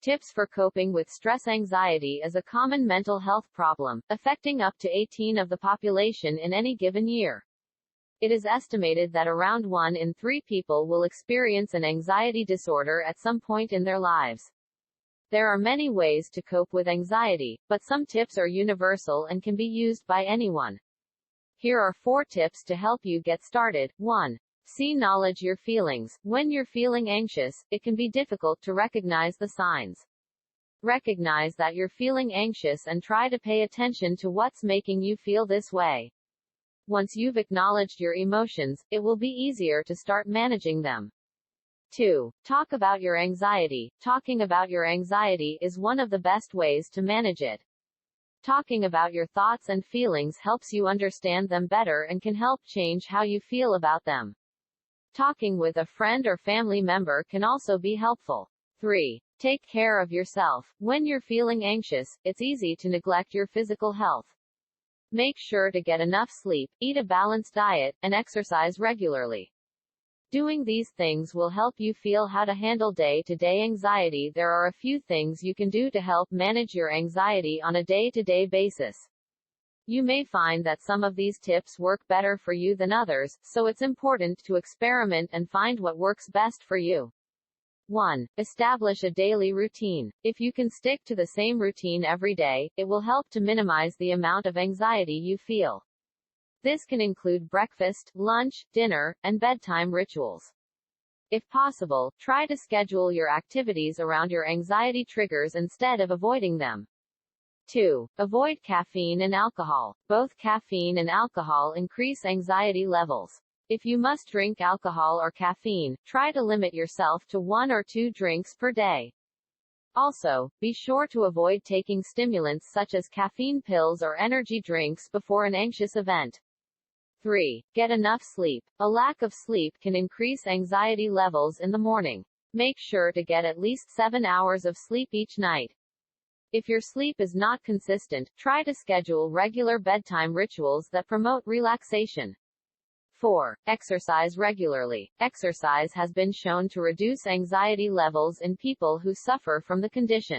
Tips for coping with stress. Anxiety is a common mental health problem, affecting up to 18% of the population in any given year. It is estimated that around 1 in 3 people will experience an anxiety disorder at some point in their lives. There are many ways to cope with anxiety, but some tips are universal and can be used by anyone. Here are 4 tips to help you get started. 1. Acknowledge your feelings. When you're feeling anxious, it can be difficult to recognize the signs. Recognize that you're feeling anxious and try to pay attention to what's making you feel this way. Once you've acknowledged your emotions, it will be easier to start managing them. 2. Talk about your anxiety. Talking about your anxiety is one of the best ways to manage it. Talking about your thoughts and feelings helps you understand them better and can help change how you feel about them. Talking with a friend or family member can also be helpful. 3. Take care of yourself. When you're feeling anxious, it's easy to neglect your physical health. Make sure to get enough sleep, eat a balanced diet, and exercise regularly. Doing these things will help you feel how to handle day-to-day anxiety. There are a few things you can do to help manage your anxiety on a day-to-day basis. You may find that some of these tips work better for you than others, so it's important to experiment and find what works best for you. 1. Establish a daily routine. If you can stick to the same routine every day, it will help to minimize the amount of anxiety you feel. This can include breakfast, lunch, dinner, and bedtime rituals. If possible, try to schedule your activities around your anxiety triggers instead of avoiding them. 2. Avoid caffeine and alcohol. Both caffeine and alcohol increase anxiety levels. If you must drink alcohol or caffeine, try to limit yourself to 1 or 2 drinks per day. Also, be sure to avoid taking stimulants such as caffeine pills or energy drinks before an anxious event. 3. Get enough sleep. A lack of sleep can increase anxiety levels in the morning. Make sure to get at least 7 hours of sleep each night. If your sleep is not consistent, try to schedule regular bedtime rituals that promote relaxation. 4. Exercise regularly. Exercise has been shown to reduce anxiety levels in people who suffer from the condition.